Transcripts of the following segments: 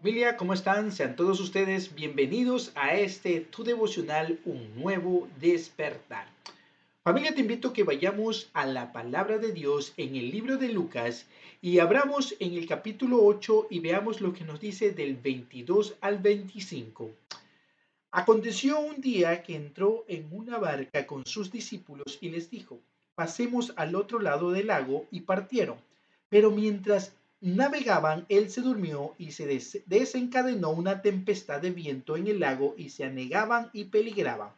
Familia, ¿cómo están? Sean todos ustedes bienvenidos a tu devocional, Un Nuevo Despertar. Familia, te invito a que vayamos a la palabra de Dios en el libro de Lucas y abramos en el capítulo 8 y veamos lo que nos dice del 22 al 25. Aconteció un día que entró en una barca con sus discípulos y les dijo: pasemos al otro lado del lago, y partieron. Pero mientras navegaban, él se durmió y se desencadenó una tempestad de viento en el lago y se anegaban y peligraban.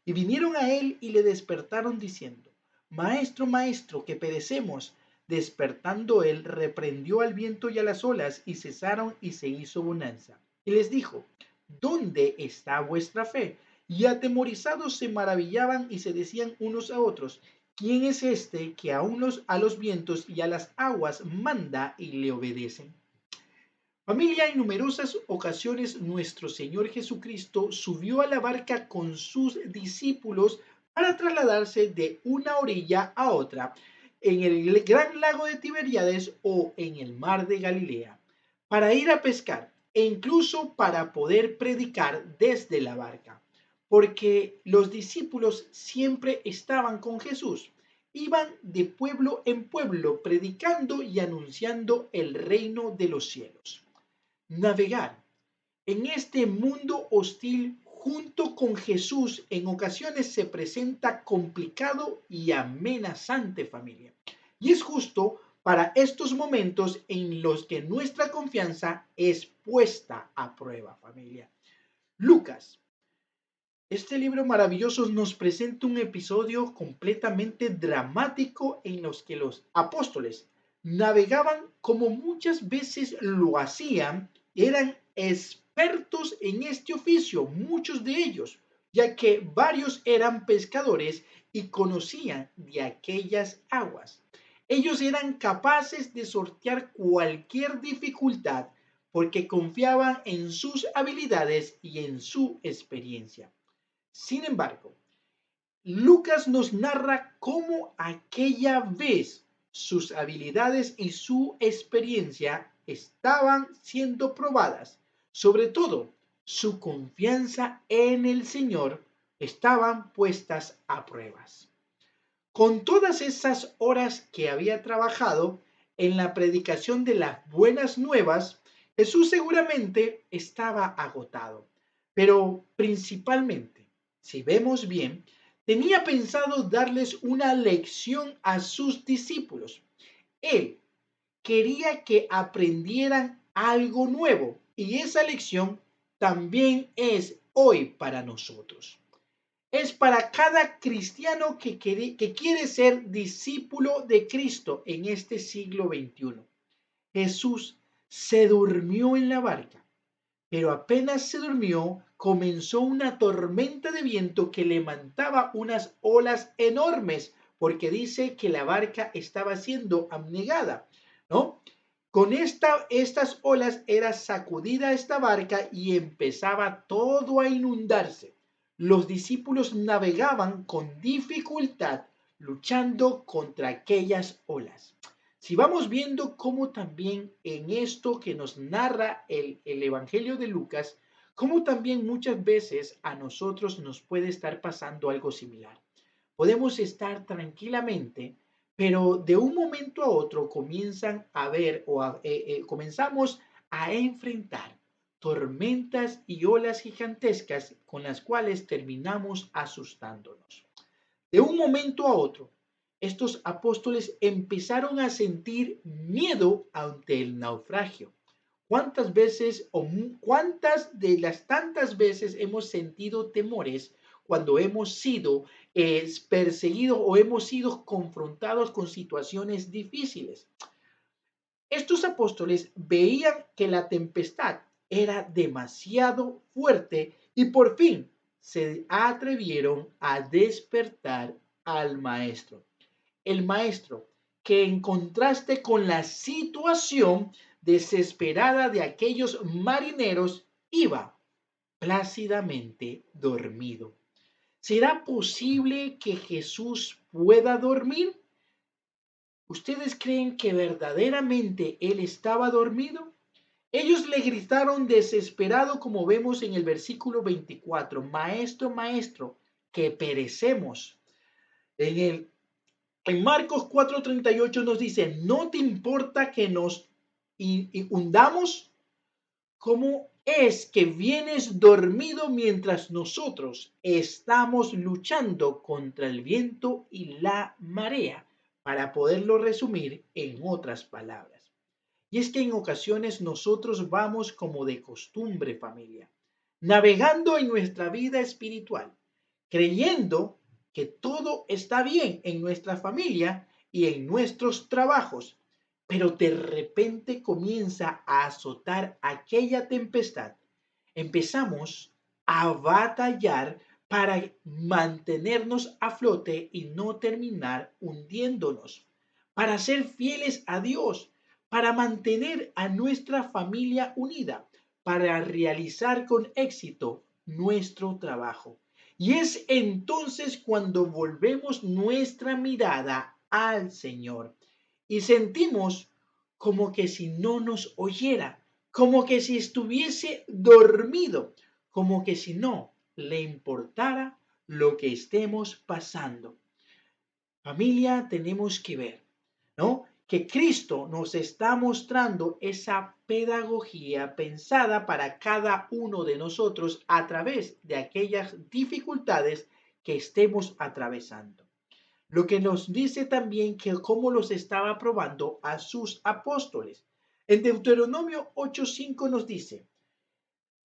Y vinieron a él y le despertaron diciendo: Maestro, maestro, que perecemos. Despertando él, reprendió al viento y a las olas, y cesaron y se hizo bonanza. Y les dijo: ¿dónde está vuestra fe? Y atemorizados se maravillaban y se decían unos a otros: ¿quién es este que a los vientos y a las aguas manda y le obedecen? Familia, en numerosas ocasiones nuestro Señor Jesucristo subió a la barca con sus discípulos para trasladarse de una orilla a otra, en el gran lago de Tiberíades o en el mar de Galilea, para ir a pescar e incluso para poder predicar desde la barca, porque los discípulos siempre estaban con Jesús. Iban de pueblo en pueblo predicando y anunciando el reino de los cielos. Navegar en este mundo hostil junto con Jesús en ocasiones se presenta complicado y amenazante, familia. Y es justo para estos momentos en los que nuestra confianza es puesta a prueba, familia. Lucas, este libro maravilloso nos presenta un episodio completamente dramático en los que los apóstoles navegaban como muchas veces lo hacían. Eran expertos en este oficio, muchos de ellos, ya que varios eran pescadores y conocían de aquellas aguas. Ellos eran capaces de sortear cualquier dificultad porque confiaban en sus habilidades y en su experiencia. Sin embargo, Lucas nos narra cómo aquella vez sus habilidades y su experiencia estaban siendo probadas. Sobre todo, su confianza en el Señor estaban puestas a pruebas. Con todas esas horas que había trabajado en la predicación de las buenas nuevas, Jesús seguramente estaba agotado, pero principalmente, si vemos bien, tenía pensado darles una lección a sus discípulos. Él quería que aprendieran algo nuevo, y esa lección también es hoy para nosotros. Es para cada cristiano que quiere ser discípulo de Cristo en este siglo XXI. Jesús se durmió en la barca, pero apenas se durmió, comenzó una tormenta de viento que levantaba unas olas enormes, porque dice que la barca estaba siendo anegada, ¿no? Con estas olas era sacudida esta barca y empezaba todo a inundarse. Los discípulos navegaban con dificultad, luchando contra aquellas olas. Si vamos viendo cómo también en esto que nos narra el Evangelio de Lucas, cómo también muchas veces a nosotros nos puede estar pasando algo similar. Podemos estar tranquilamente, pero de un momento a otro comienzan a ver comenzamos a enfrentar tormentas y olas gigantescas con las cuales terminamos asustándonos. De un momento a otro, estos apóstoles empezaron a sentir miedo ante el naufragio. ¿Cuántas veces o cuántas de las tantas veces hemos sentido temores cuando hemos sido perseguidos o hemos sido confrontados con situaciones difíciles? Estos apóstoles veían que la tempestad era demasiado fuerte y por fin se atrevieron a despertar al maestro. El maestro, que en contraste con la situación desesperada de aquellos marineros, iba plácidamente dormido. ¿Será posible que Jesús pueda dormir? ¿Ustedes creen que verdaderamente él estaba dormido? Ellos le gritaron desesperado, como vemos en el versículo 24, Maestro, maestro, que perecemos. En, el, en Marcos 4:38 nos dice, ¿no te importa que nos hundamos? ¿Cómo es que vienes dormido mientras nosotros estamos luchando contra el viento y la marea? Para poderlo resumir en otras palabras. Y es que en ocasiones nosotros vamos como de costumbre, familia, navegando en nuestra vida espiritual, creyendo que todo está bien en nuestra familia y en nuestros trabajos, pero de repente comienza a azotar aquella tempestad. Empezamos a batallar para mantenernos a flote y no terminar hundiéndonos, para ser fieles a Dios, para mantener a nuestra familia unida, para realizar con éxito nuestro trabajo. Y es entonces cuando volvemos nuestra mirada al Señor y sentimos como que si no nos oyera, como que si estuviese dormido, como que si no le importara lo que estemos pasando. Familia, tenemos que ver, ¿no? Que Cristo nos está mostrando esa pedagogía pensada para cada uno de nosotros a través de aquellas dificultades que estemos atravesando. Lo que nos dice también que cómo los estaba probando a sus apóstoles. En Deuteronomio 8:5 nos dice,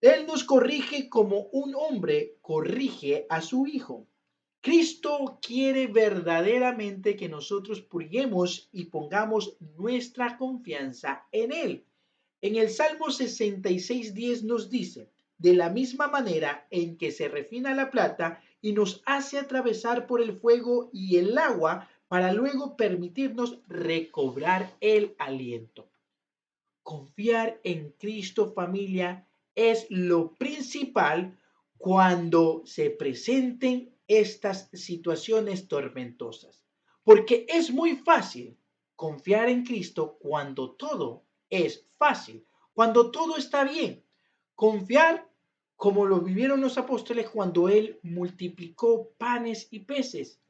Él nos corrige como un hombre corrige a su hijo. Cristo quiere verdaderamente que nosotros purguemos y pongamos nuestra confianza en Él. En el Salmo 66:10 nos dice, de la misma manera en que se refina la plata y nos hace atravesar por el fuego y el agua para luego permitirnos recobrar el aliento. Confiar en Cristo, familia, es lo principal cuando se presenten estas situaciones tormentosas. Porque es muy fácil confiar en Cristo cuando todo es fácil, cuando todo está bien. Confiar como lo vivieron los apóstoles cuando Él multiplicó panes y peces,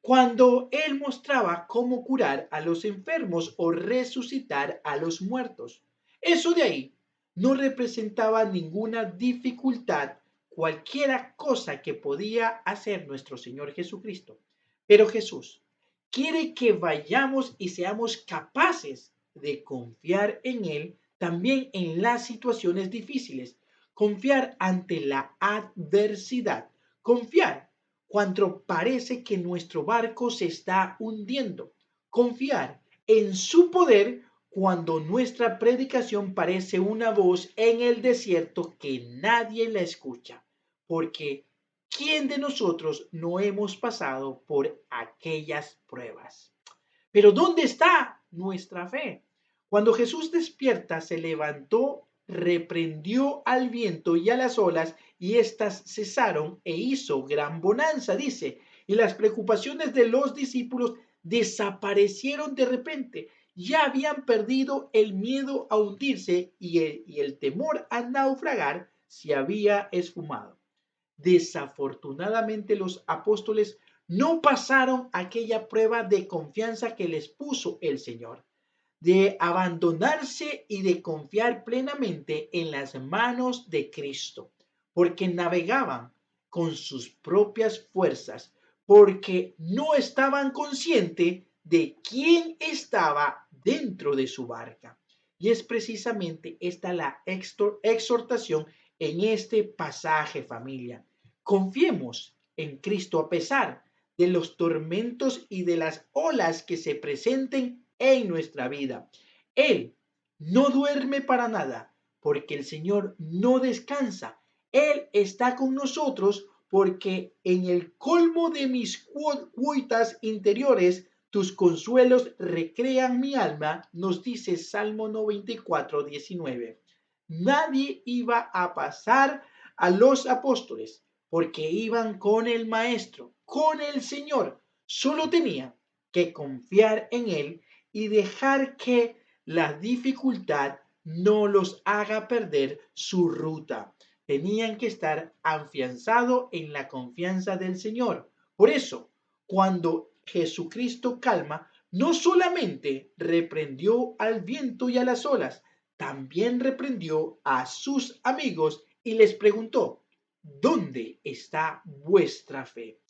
cuando Él mostraba cómo curar a los enfermos o resucitar a los muertos. Eso de ahí no representaba ninguna dificultad, cualquiera cosa que podía hacer nuestro Señor Jesucristo. Pero Jesús quiere que vayamos y seamos capaces de confiar en Él también en las situaciones difíciles, confiar ante la adversidad, confiar cuando parece que nuestro barco se está hundiendo, confiar en su poder cuando nuestra predicación parece una voz en el desierto que nadie la escucha, porque ¿quién de nosotros no hemos pasado por aquellas pruebas? Pero ¿dónde está nuestra fe? Cuando Jesús despierta, se levantó, reprendió al viento y a las olas, y éstas cesaron e hizo gran bonanza, dice. Y las preocupaciones de los discípulos desaparecieron de repente. Ya habían perdido el miedo a hundirse y el temor a naufragar se había esfumado. Desafortunadamente los apóstoles no pasaron aquella prueba de confianza que les puso el Señor, de abandonarse y de confiar plenamente en las manos de Cristo, porque navegaban con sus propias fuerzas, porque no estaban conscientes de quién estaba dentro de su barca. Y es precisamente esta la exhortación en este pasaje, familia. Confiemos en Cristo a pesar de los tormentos y de las olas que se presenten en nuestra vida. Él no duerme para nada porque el Señor no descansa. Él está con nosotros porque en el colmo de mis cuitas interiores tus consuelos recrean mi alma, nos dice Salmo 94:19. Nadie iba a pasar a los apóstoles porque iban con el Maestro, con el Señor. Solo tenían que confiar en Él y dejar que la dificultad no los haga perder su ruta. Tenían que estar afianzados en la confianza del Señor. Por eso, cuando Jesucristo calma, no solamente reprendió al viento y a las olas, también reprendió a sus amigos y les preguntó, ¿dónde está vuestra fe?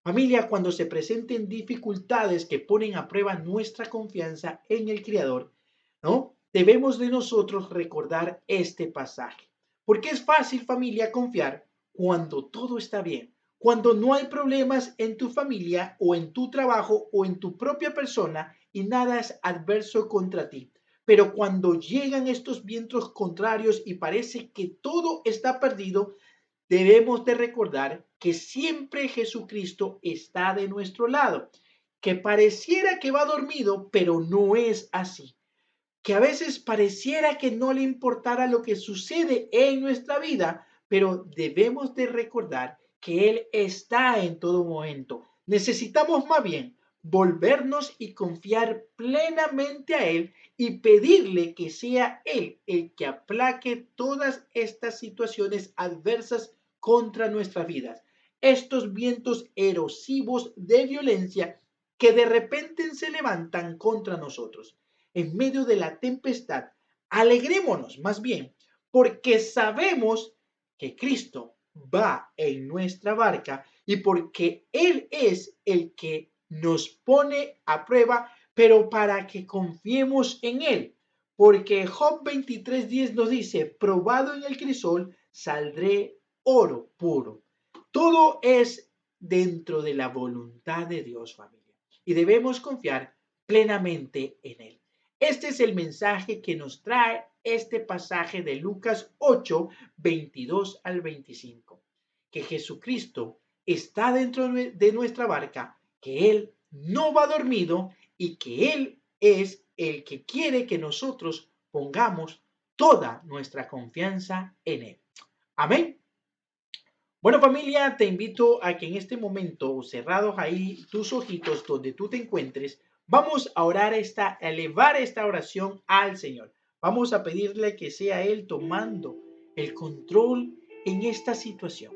Familia, cuando se presenten dificultades que ponen a prueba nuestra confianza en el Creador, ¿no? Debemos de nosotros recordar este pasaje. Porque es fácil, familia, confiar cuando todo está bien, cuando no hay problemas en tu familia o en tu trabajo o en tu propia persona y nada es adverso contra ti. Pero cuando llegan estos vientos contrarios y parece que todo está perdido, debemos de recordar que siempre Jesucristo está de nuestro lado, que pareciera que va dormido, pero no es así, que a veces pareciera que no le importara lo que sucede en nuestra vida, pero debemos de recordar que Él está en todo momento. Necesitamos más bien volvernos y confiar plenamente a Él y pedirle que sea Él el que aplaque todas estas situaciones adversas contra nuestras vidas. Estos vientos erosivos de violencia que de repente se levantan contra nosotros en medio de la tempestad, alegrémonos más bien, porque sabemos que Cristo va en nuestra barca y porque Él es el que nos pone a prueba, pero para que confiemos en Él. Porque Job 23:10 nos dice, probado en el crisol, saldré oro puro. Todo es dentro de la voluntad de Dios, familia. Y debemos confiar plenamente en Él. Este es el mensaje que nos trae este pasaje de Lucas 8, 22 al 25. Que Jesucristo está dentro de nuestra barca, que Él no va dormido y que Él es el que quiere que nosotros pongamos toda nuestra confianza en Él. Amén. Bueno, familia, te invito a que en este momento, cerrados ahí tus ojitos donde tú te encuentres, vamos a orar a elevar esta oración al Señor. Vamos a pedirle que sea Él tomando el control en esta situación.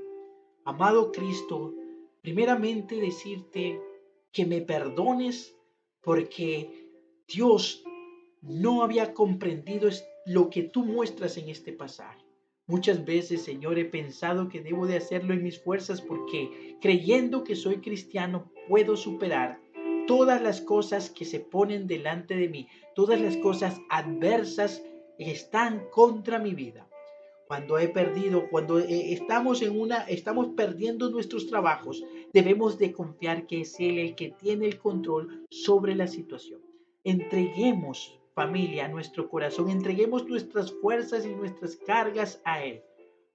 Amado Cristo, primeramente decirte que me perdones porque Dios no había comprendido lo que tú muestras en este pasaje. Muchas veces, Señor, he pensado que debo de hacerlo en mis fuerzas porque creyendo que soy cristiano puedo superar todas las cosas que se ponen delante de mí, todas las cosas adversas que están contra mi vida. Cuando he perdido, cuando estamos perdiendo nuestros trabajos, debemos de confiar que es Él el que tiene el control sobre la situación. Entreguemos, familia, nuestro corazón, entreguemos nuestras fuerzas y nuestras cargas a Él,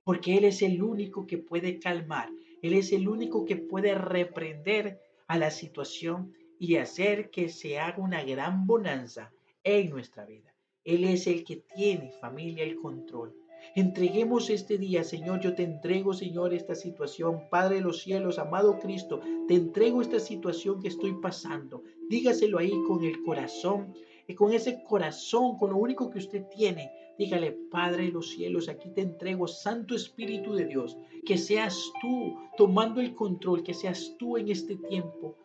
porque Él es el único que puede calmar, Él es el único que puede reprender a la situación y hacer que se haga una gran bonanza en nuestra vida. Él es el que tiene, familia, el control. Entreguemos este día, Señor, yo te entrego, Señor, esta situación. Padre de los cielos, amado Cristo, te entrego esta situación que estoy pasando. Dígaselo ahí con el corazón, y con ese corazón, con lo único que usted tiene. Dígale, Padre de los cielos, aquí te entrego, Santo Espíritu de Dios, que seas tú tomando el control, que seas tú en este tiempo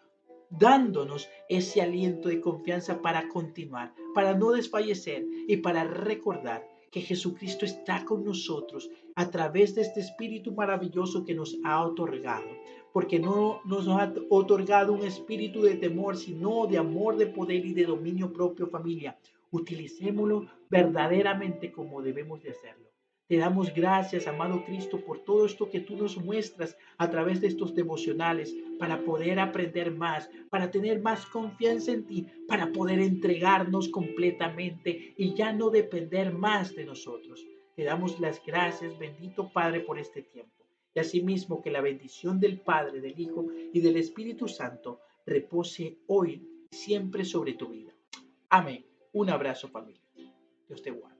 dándonos ese aliento de confianza para continuar, para no desfallecer y para recordar que Jesucristo está con nosotros a través de este Espíritu maravilloso que nos ha otorgado, porque no nos ha otorgado un espíritu de temor, sino de amor, de poder y de dominio propio, familia. Utilicémoslo verdaderamente como debemos de hacerlo. Te damos gracias, amado Cristo, por todo esto que tú nos muestras a través de estos devocionales para poder aprender más, para tener más confianza en ti, para poder entregarnos completamente y ya no depender más de nosotros. Te damos las gracias, bendito Padre, por este tiempo. Y asimismo que la bendición del Padre, del Hijo y del Espíritu Santo repose hoy y siempre sobre tu vida. Amén. Un abrazo, familia. Dios te guarde.